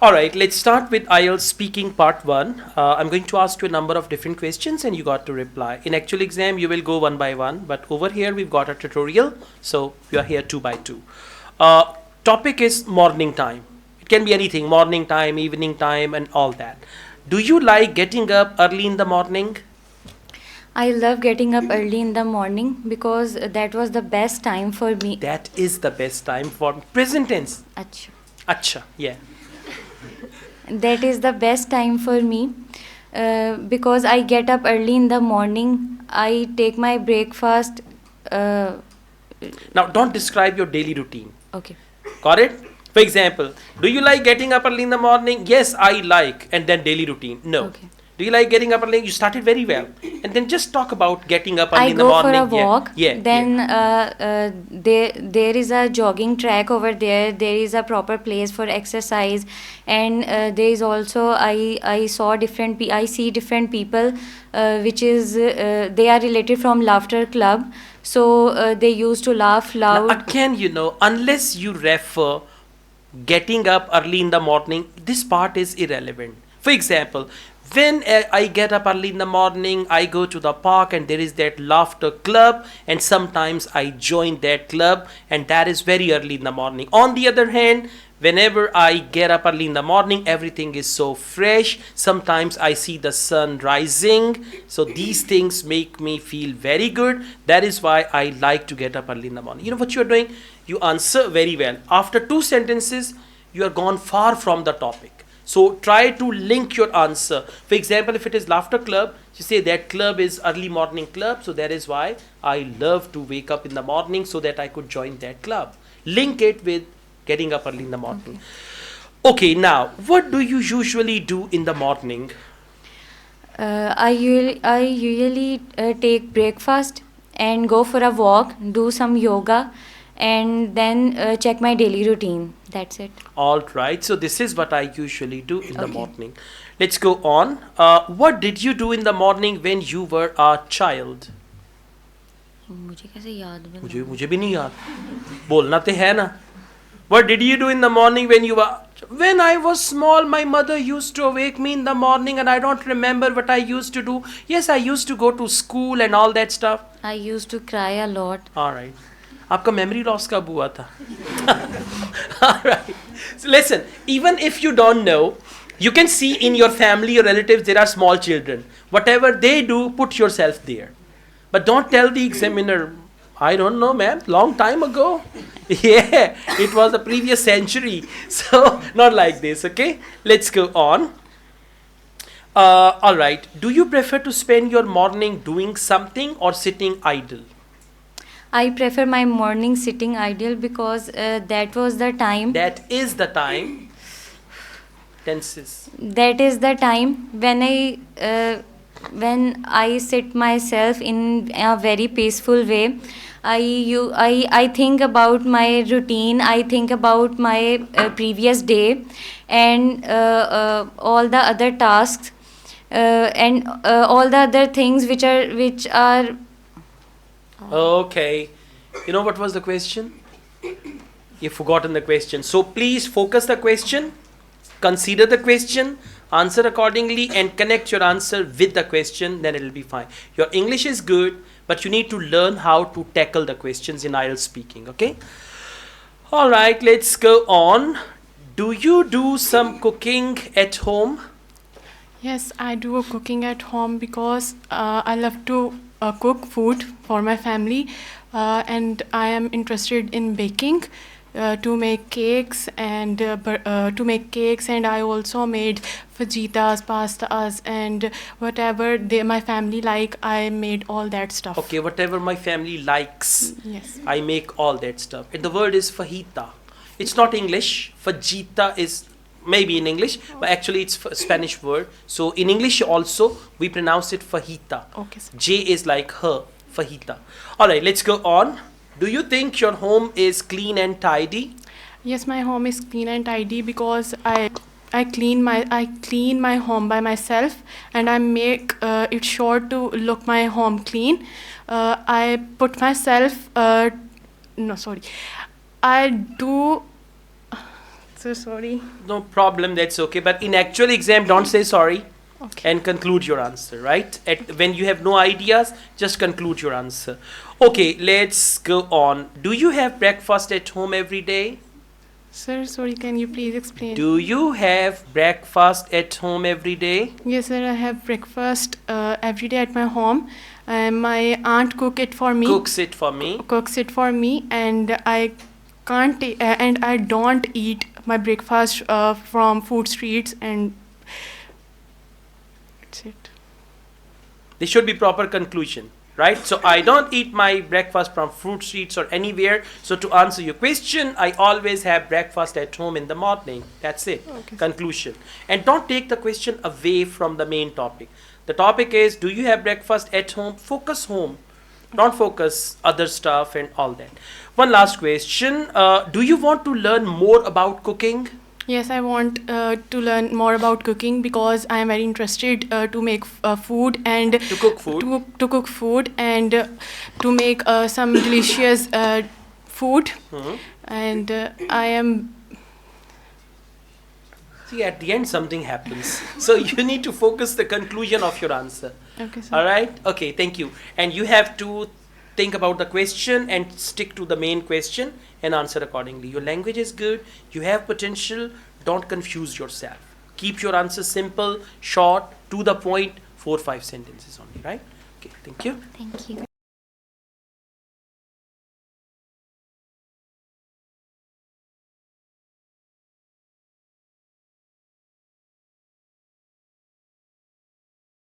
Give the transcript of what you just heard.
All right, let's start with IELTS speaking part 1. I'm going to ask you a number of different questions and you got to reply. In actual exam, you will go one by one, but over here we've got a tutorial, so you are here two by two. Topic is morning time. It can be anything, morning time, evening time, and all that. Do you like getting up early in the morning? I love getting up early in the morning because that was the best time for me. That is the best time for present tense. Acha. Acha, yeah. That is the best time for me because I get up early in the morning. I take my breakfast. Now, don't describe your daily routine. Okay. Got it? For example, do you like getting up early in the morning? Yes, I like. And then daily routine. No. Okay. Do you like getting up early? You started very well. And then just talk about getting up early I in the go morning. for a walk. Yeah. Then there is a jogging track over there. There is a proper place for exercise, and there is also I see different people, which is they are related from laughter club. So they used to laugh loud. Now, again, unless you refer getting up early in the morning, this part is irrelevant. For example, when I get up early in the morning, I go to the park and there is that laughter club, and sometimes I join that club, and that is very early in the morning. On the other hand, whenever I get up early in the morning, everything is so fresh. Sometimes I see the sun rising. So these things make me feel very good. That is why I like to get up early in the morning. You know what you are doing? You answer very well. After 2 sentences, you are gone far from the topic. So try to link your answer. For example, if it is laughter club, you say that club is early morning club. So that is why I love to wake up in the morning so that I could join that club. Link it with getting up early in the morning. Okay, now what do you usually do in the morning? I usually take breakfast and go for a walk, do some yoga, and then check my daily routine. That's it. All right. So this is what I usually do in the Okay. morning. Let's go on. What did you do in the morning when you were a child? मुझे कैसे याद बना? मुझे भी नहीं याद. बोलना तो है ना. What did you do in the morning when you were? When I was small, my mother used to wake me in the morning, and I don't remember what I used to do. Yes, I used to go to school and all that stuff. I used to cry a lot. All right. आपका memory loss कब हुआ था? All right. So listen, even if you don't know, you can see in your family or relatives there are small children. Whatever they do, put yourself there. But don't tell the examiner, I don't know, ma'am, long time ago. Yeah, it was the previous century. So, not like this, okay? Let's go on. All right. Do you prefer to spend your morning doing something or sitting idle? I prefer my morning sitting idle because that was the time. That is the time. Tenses. That is the time when I sit myself in a very peaceful way. I think about my routine. I think about my previous day and all the other tasks and all the other things which are. Okay. You know what was the question? You've forgotten the question. So please focus the question, consider the question, answer accordingly, and connect your answer with the question. Then it will be fine. Your English is good, but you need to learn how to tackle the questions in IELTS speaking. Okay? All right, let's go on. Do you do some cooking at home? Yes, I do cooking at home because I love to cook food for my family, and I am interested in baking to make cakes and I also made fajitas, pastas, and whatever my family like. I made all that stuff. Okay, whatever my family likes, Yes. I make all that stuff. And the word is fajita. It's not English. Fajita is maybe in English, but actually it's a Spanish word. So in English also, we pronounce it fajita. Okay, sir. J is like her, fajita. All right, let's go on. Do you think your home is clean and tidy? Yes, my home is clean and tidy because I clean my home by myself, and I make it sure to look my home clean. I put myself I do So sorry. No problem, that's okay. But in actual exam, don't say sorry. Okay. And conclude your answer, right? When you have no ideas, just conclude your answer. Okay, let's go on. Do you have breakfast at home every day? Sir, sorry, can you please explain? Do you have breakfast at home every day? Yes, sir, I have breakfast every day at my home. My aunt cooks it for me. Cooks it for me. Cooks it for me, and I can't and I don't eat my breakfast from food streets, and that's it. This should be proper conclusion, right? So I don't eat my breakfast from fruit streets or anywhere. So to answer your question, I always have breakfast at home in the morning. That's it. Okay. Conclusion. And don't take the question away from the main topic. The topic is, do you have breakfast at home? Focus home. Don't focus other stuff and all that. One last question. Do you want to learn more about cooking? Yes, I want to learn more about cooking because I am very interested to make food and To cook food? to cook food and to make some delicious food. Mhm. And I am. See, at the end, something happens. So you need to focus the conclusion of your answer. Okay, sir. All right? Okay, thank you. And you have to think about the question and stick to the main question and answer accordingly. Your language is good. You have potential. Don't confuse yourself. Keep your answer simple, short, to the point, 4-5 sentences only, right? Okay, thank you. Thank you.